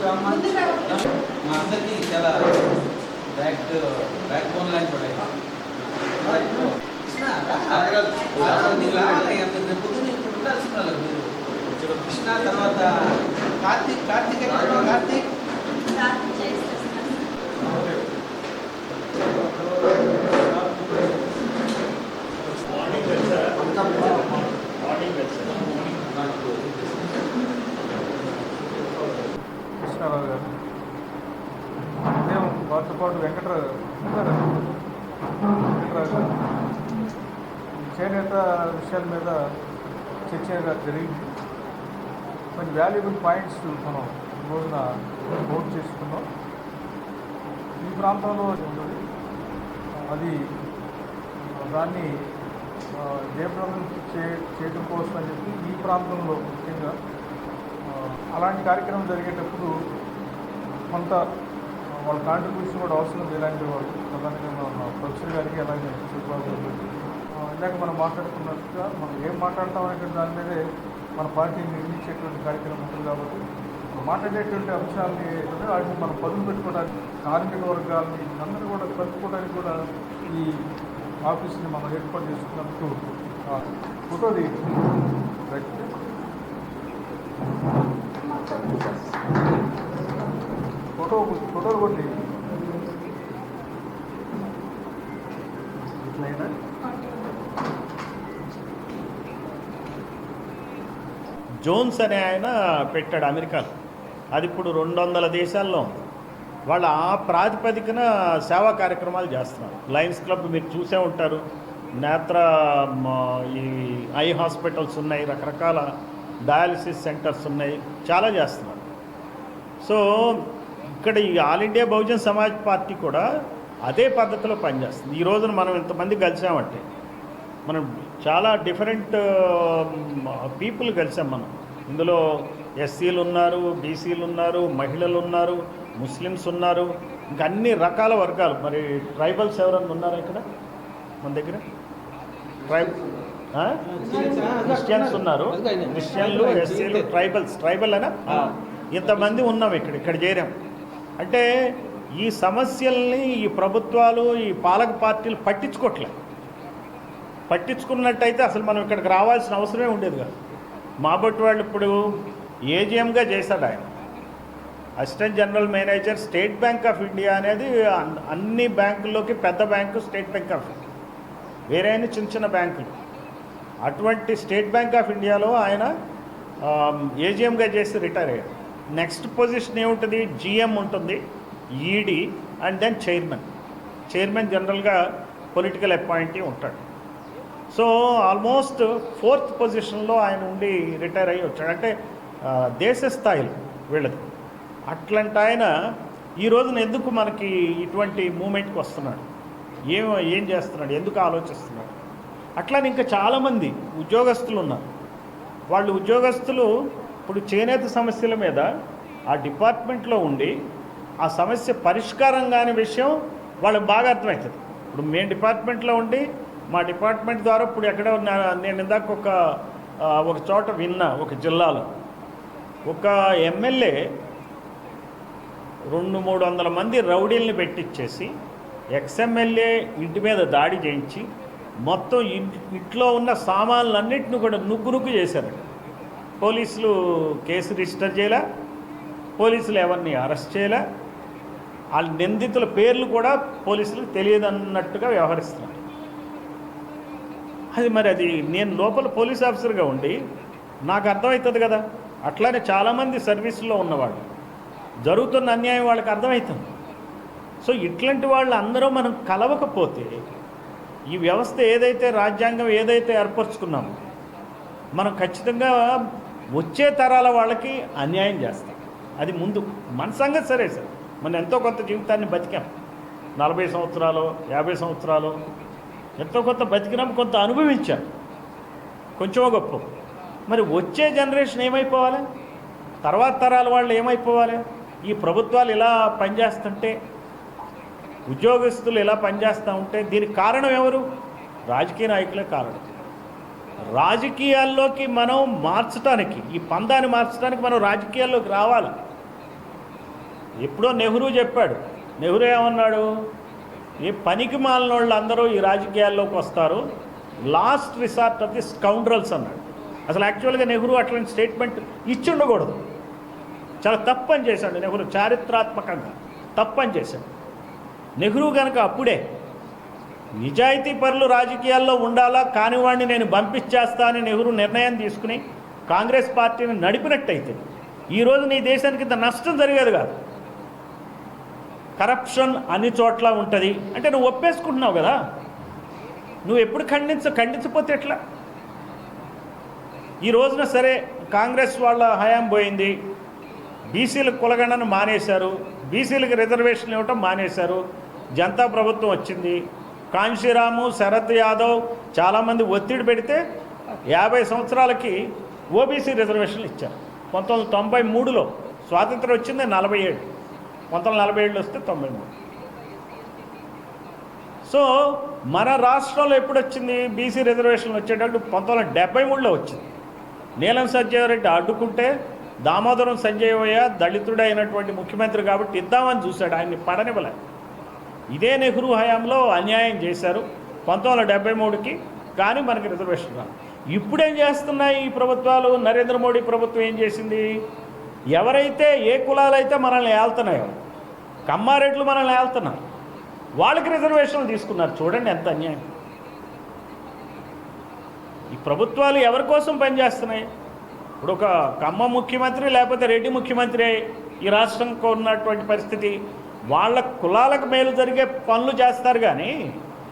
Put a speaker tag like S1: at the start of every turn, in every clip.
S1: మా అందరికీ చాలా బ్యాక్ బోన్ లాంటి పడాయి. పొద్దున్న ఇప్పుడు ఉండాల్సిన వాళ్ళు మీరు కృష్ణ తర్వాత కార్తీక్ కార్తీక్
S2: కృష్ణారావు గారు, ఉదయం వారితో పాటు వెంకటరావు గారు చేనేత విషయాల మీద చర్చ జరిగింది. కొన్ని వాల్యుబుల్ పాయింట్స్ మనం ఈ రోజున నోట్ చేసుకున్నాం. ఈ ప్రాంతంలో ఉన్నది అది దాన్ని జయప్రదం చేయడం కోసం అని చెప్పి ఈ ప్రాంతంలో ముఖ్యంగా అలాంటి కార్యక్రమం జరిగేటప్పుడు కొంత వాళ్ళ కాంట్రిబ్యూషన్ కూడా అవసరం. ఇలాంటి వాళ్ళు ప్రధానంగా ప్రొఫెసర్ గారికి అలాగే సుబ్బాబు ఇందాక మనం మాట్లాడుకున్నట్టుగా మనం ఏం మాట్లాడతామనే దాని మీదే మన పార్టీని నిర్మించేటువంటి కార్యక్రమం ఉంటుంది. కాబట్టి మాట్లాడేటువంటి అంశాలని వాటిని మనం పదులు పెట్టుకోవడానికి కార్మిక వర్గాలని అందరూ కూడా కలుపుకోవడానికి కూడా ఈ ఆఫీస్ని మనం ఏర్పాటు చేసుకున్నందుకు ఫోటో ఫోటోలు కొట్టి ఇట్లయినా
S3: జోన్స్ అనే ఆయన పెట్టాడు అమెరికాలో. అది ఇప్పుడు 200 దేశాల్లో ఉంది. వాళ్ళు ఆ ప్రాతిపదికన సేవా కార్యక్రమాలు చేస్తున్నారు. లయన్స్ క్లబ్ మీరు చూసే ఉంటారు. నేత్ర ఈ ఐ హాస్పిటల్స్ ఉన్నాయి, రకరకాల డయాలసిస్ సెంటర్స్ ఉన్నాయి, చాలా చేస్తున్నారు. సో ఇక్కడ ఈ all India Bahujan Samaj party కూడా అదే పద్ధతిలో పనిచేస్తుంది. ఈ రోజున మనం ఇంతమంది కలిసామంటే మనం చాలా డిఫరెంట్ పీపుల్ కలిసాం. మనం ఇందులో ఎస్సీలు ఉన్నారు, బీసీలు ఉన్నారు, మహిళలు ఉన్నారు, ముస్లిమ్స్ ఉన్నారు, ఇంకా అన్ని రకాల వర్గాలు. మరి ట్రైబల్స్ ఎవరన్నా ఉన్నారా ఇక్కడ మన దగ్గర? క్రిస్టియన్స్ ఉన్నారు, క్రిస్టియన్లు, ఎస్సీలు, ట్రైబల్ అయినా ఇంతమంది ఉన్నాం ఇక్కడ చేరాం. అంటే ఈ సమస్యల్ని ఈ ప్రభుత్వాలు, ఈ పాలక పార్టీలు పట్టించుకున్నట్టయితే అసలు మనం ఇక్కడికి రావాల్సిన అవసరమే ఉండేది కాదు. మాబట్టి వాళ్ళు ఇప్పుడు ఏజీఎంగా చేశాడు ఆయన, assistant general manager. State bank of India అనేది అన్ని బ్యాంకుల్లోకి పెద్ద bank state bank of India, వేరే చిన్న చిన్న బ్యాంకులు. అటువంటి స్టేట్ బ్యాంక్ ఆఫ్ ఇండియాలో ఆయన ఏజీఎంగా చేసి రిటైర్ అయ్యాడు. నెక్స్ట్ పొజిషన్ ఏముంటుంది? జీఎం ఉంటుంది, ఈడీ, అండ్ దెన్ చైర్మన్ జనరల్గా పొలిటికల్ అపాయింటీ ఉంటాడు. సో ఆల్మోస్ట్ 4th పొజిషన్లో ఆయన ఉండి రిటైర్ అయ్యి వచ్చాడు. అంటే దేశ స్థాయిలో వీళ్ళది. అట్లాంటి ఆయన ఈ రోజున ఎందుకు మనకి ఇటువంటి మూమెంట్కి వస్తున్నాడు, ఏం చేస్తున్నాడు, ఎందుకు ఆలోచిస్తున్నాడు? అట్లానే ఇంకా చాలామంది ఉద్యోగస్తులు ఉన్నారు. వాళ్ళు ఉద్యోగస్తులు ఇప్పుడు చేనేత సమస్యల మీద ఆ డిపార్ట్మెంట్లో ఉండి ఆ సమస్య పరిష్కారం కాని విషయం వాళ్ళకి బాగా అర్థమవుతుంది. ఇప్పుడు మేము డిపార్ట్మెంట్లో ఉండి మా డిపార్ట్మెంట్ ద్వారా ఇప్పుడు ఎక్కడ నేను ఇందాక ఒక చోట విన్నా, ఒక జిల్లాలో ఒక ఎమ్మెల్యే 200-300 మంది రౌడీల్ని పెట్టించేసి ఎక్స్ఎమ్మెల్యే ఇంటి మీద దాడి చేయించి మొత్తం ఇంట్లో ఉన్న సామాన్లన్నింటినీ కూడా నుగ్గు చేశారు. పోలీసులు కేసు రిజిస్టర్ చేయలే, పోలీసులు ఎవరిని అరెస్ట్ చేయలే, వాళ్ళ నిందితుల పేర్లు కూడా పోలీసులకు తెలియదన్నట్టుగా వ్యవహరిస్తున్నారు. అది నేను లోపల పోలీస్ ఆఫీసర్గా ఉండి నాకు అర్థమవుతుంది కదా. అట్లానే చాలామంది సర్వీసులో ఉన్నవాళ్ళు జరుగుతున్న అన్యాయం వాళ్ళకి అర్థమవుతుంది. సో ఇట్లాంటి వాళ్ళు అందరూ మనం కలవకపోతే ఈ వ్యవస్థ ఏదైతే రాజ్యాంగం ఏదైతే ఏర్పరచుకున్నామో మనం ఖచ్చితంగా వచ్చే తరాల వాళ్ళకి అన్యాయం చేస్తాం. అది ముందు మన సంగతి సరే సార్, మనం ఎంతో కొంత జీవితాన్ని బతికాం, 40 సంవత్సరాలు 50 సంవత్సరాలు ఎంతో కొంత బతికినాం, కొంత అనుభవించాం, కొంచెమో గొప్ప. మరి వచ్చే జనరేషన్ ఏమైపోవాలి, తర్వాత తరాల వాళ్ళు ఏమైపోవాలి? ఈ ప్రభుత్వాలు ఇలా పనిచేస్తుంటే, ఉద్యోగస్తులు ఇలా పనిచేస్తూ ఉంటే దీనికి కారణం ఎవరు? రాజకీయ నాయకులే కారణం. రాజకీయాల్లోకి మనం మార్చడానికి, ఈ పందాన్ని మార్చడానికి మనం రాజకీయాల్లోకి రావాలి. ఎప్పుడో నెహ్రూ చెప్పాడు. నెహ్రూ ఏమన్నాడు? ఈ పనికి మాలిన వాళ్ళు అందరూ ఈ రాజకీయాల్లోకి వస్తారు, last resort of the scoundrels అన్నాడు. అసలు యాక్చువల్గా నెహ్రూ అట్లాంటి స్టేట్మెంట్ ఇచ్చి ఉండకూడదు. చాలా తప్పని చేశాడు నెహ్రూ, చారిత్రాత్మకంగా తప్పని చేశాడు నెహ్రూ. కనుక అప్పుడే నిజాయితీ పరులు రాజకీయాల్లో ఉండాలా, కానివాడిని నేను పంపించేస్తా అని నెహ్రూ నిర్ణయం తీసుకుని కాంగ్రెస్ పార్టీని నడిపినట్టయితే ఈరోజు నీ దేశానికి ఇంత నష్టం జరిగేది కాదు. కరప్షన్ అన్ని చోట్ల ఉంటుంది అంటే నువ్వు ఒప్పేసుకుంటున్నావు కదా, నువ్వు ఎప్పుడు ఖండించకపోతే ఎట్లా? ఈ రోజున సరే కాంగ్రెస్ వాళ్ళ హయాం పోయింది, బీసీలకు కులగణను మానేశారు, బీసీలకు రిజర్వేషన్లు ఇవ్వటం మానేశారు, జనతా ప్రభుత్వం వచ్చింది. కాంశీరాము, శరద్ యాదవ్ చాలామంది ఒత్తిడి పెడితే 50 సంవత్సరాలకి ఓబీసీ రిజర్వేషన్లు ఇచ్చారు. 1993లో స్వాతంత్రం వచ్చింది 47, 1947 వస్తే 93. సో మన రాష్ట్రంలో ఎప్పుడు వచ్చింది బీసీ రిజర్వేషన్లు వచ్చేటప్పుడు? 1973లో వచ్చింది. నీలం సంజయరెడ్డి అడ్డుకుంటే దామోదరం సంజయయ్య దళితుడు అయినటువంటి ముఖ్యమంత్రి కాబట్టి ఇద్దామని చూశాడు, ఆయన్ని పడనివ్వలే. ఇదే నెహ్రూ హయాంలో అన్యాయం చేశారు 1973కి, కానీ మనకి రిజర్వేషన్ రాదు. ఇప్పుడేం చేస్తున్నాయి ఈ ప్రభుత్వాలు? నరేంద్ర మోడీ ప్రభుత్వం ఏం చేసింది? ఎవరైతే ఏ కులాలైతే మనల్ని ఏళ్తున్నాయో, కమ్మారెడ్లు మనల్ని ఏళ్తున్నారు, వాళ్ళకి రిజర్వేషన్లు తీసుకున్నారు. చూడండి ఎంత అన్యాయం. ఈ ప్రభుత్వాలు ఎవరి కోసం పనిచేస్తున్నాయి? ఇప్పుడు ఒక కమ్మ ముఖ్యమంత్రి లేకపోతే రెడ్డి ముఖ్యమంత్రి ఈ రాష్ట్రంలో ఉన్నటువంటి పరిస్థితి, వాళ్ళ కులాలకు మేలు జరిగే పనులు చేస్తారు. కానీ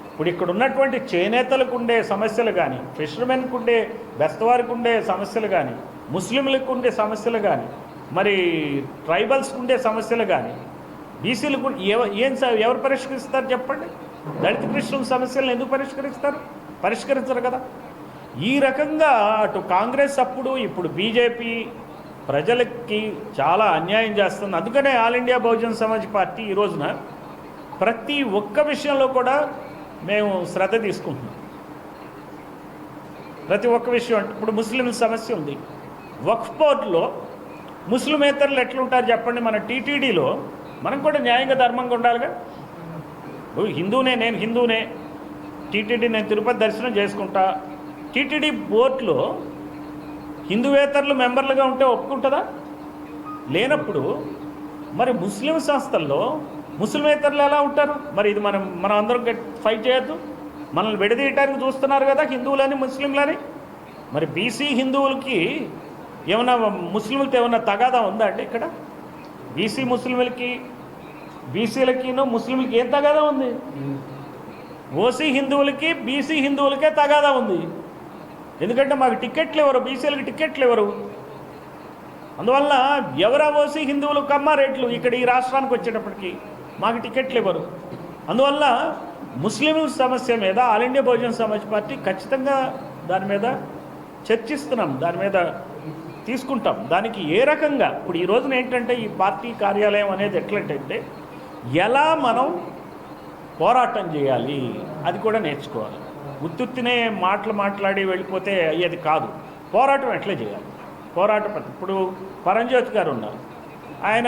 S3: ఇప్పుడు ఇక్కడ ఉన్నటువంటి చేనేతలకు ఉండే సమస్యలు కానీ, ఫిషర్మెన్కు ఉండే, బెస్తవారికి ఉండే సమస్యలు కానీ, ముస్లింలకు ఉండే సమస్యలు కానీ, మరి ట్రైబల్స్కి ఉండే సమస్యలు కానీ, బీసీలకు ఎవరు పరిష్కరిస్తారు చెప్పండి? దళిత క్రిస్టియన్ సమస్యలను ఎందుకు పరిష్కరించరు కదా. ఈ రకంగా అటు కాంగ్రెస్ అప్పుడు, ఇప్పుడు బీజేపీ ప్రజలకి చాలా అన్యాయం చేస్తుంది. అందుకనే all India Bahujan Samaj party ఈ రోజున ప్రతి ఒక్క విషయంలో కూడా మేము శ్రద్ధ తీసుకుంటున్నాం. ప్రతి ఒక్క విషయం. అంటే ఇప్పుడు ముస్లిం సమస్య ఉంది, వక్ఫ్ బోర్డులో ముస్లిమేతరులు ఎట్లుంటారు చెప్పండి? మన టీటీడీలో మనం కూడా న్యాయంగా ధర్మంగా ఉండాలిగా. నేను హిందూనే, టీటీడీ నేను తిరుపతి దర్శనం చేసుకుంటా. టీటీడీ బోర్డులో హిందూవేతరులు మెంబర్లుగా ఉంటే ఒప్పుకుంటుందా? లేనప్పుడు మరి ముస్లిం సంస్థల్లో ముస్లిమేతరులు ఎలా ఉంటారు? మరి ఇది మనం అందరం ఫైట్ చేయొద్దు. మనల్ని విడదీయటానికి చూస్తున్నారు కదా హిందువులని ముస్లింలని. మరి బీసీ హిందువులకి ఏమన్నా ముస్లింలతో ఏమన్నా తగాదా ఉందా అండి ఇక్కడ? బీసీ ముస్లింలకి, బీసీలకిను ముస్లింలకి ఏం తగాదా ఉంది? ఓసీ హిందువులకి బీసీ హిందువులకే తగాదా ఉంది. ఎందుకంటే మాకు టికెట్లు ఇవ్వరు, బీసీలకు టికెట్లు ఇవ్వరు. అందువల్ల ఎవరా ఓసీ హిందువులు కమ్మారేట్లు ఇక్కడ ఈ రాష్ట్రానికి వచ్చేటప్పటికి మాకు టికెట్లు ఇవ్వరు. అందువల్ల ముస్లింల సమస్య మీద all India Bahujan Samaj party ఖచ్చితంగా దాని మీద చర్చిస్తున్నాం, దాని మీద తీసుకుంటాం. దానికి ఏ రకంగా ఇప్పుడు ఈ రోజున ఏంటంటే ఈ పార్టీ కార్యాలయం అనేది ఎట్లంటే ఎలా మనం పోరాటం చేయాలి అది కూడా నేర్చుకోవాలి. ఉత్తుత్తినే మాట్లాడి వెళ్ళిపోతే అయ్యేది కాదు. పోరాటం ఎట్లా చేయాలి, పోరాటం. ఇప్పుడు పరంజ్యోతి గారు ఉన్నారు, ఆయన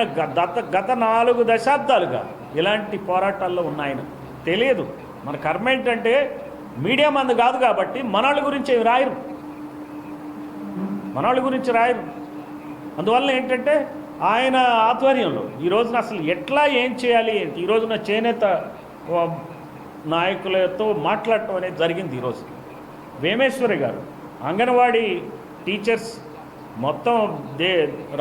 S3: గత 4 దశాబ్దాలుగా ఇలాంటి పోరాటాల్లో ఉన్న ఆయన తెలియదు. మన కర్మ ఏంటంటే మీడియా మంది కాదు కాబట్టి మనవాళ్ళ గురించి రాయరు, అందువల్ల ఏంటంటే ఆయన ఆధ్వర్యంలో ఈ రోజున అసలు ఎట్లా ఏం చేయాలి, ఈ రోజున చేనేత నాయకులతో మాట్లాడటం అనేది జరిగింది. ఈరోజు వేమేశ్వరి గారు అంగన్వాడీ టీచర్స్ మొత్తం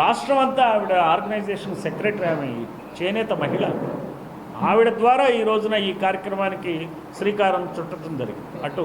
S3: రాష్ట్రం అంతా ఆవిడ ఆర్గనైజేషన్ సెక్రటరీ, ఆమె చేనేత మహిళ. ఆవిడ ద్వారా ఈ రోజున ఈ కార్యక్రమానికి శ్రీకారం చుట్టడం జరిగింది. అటు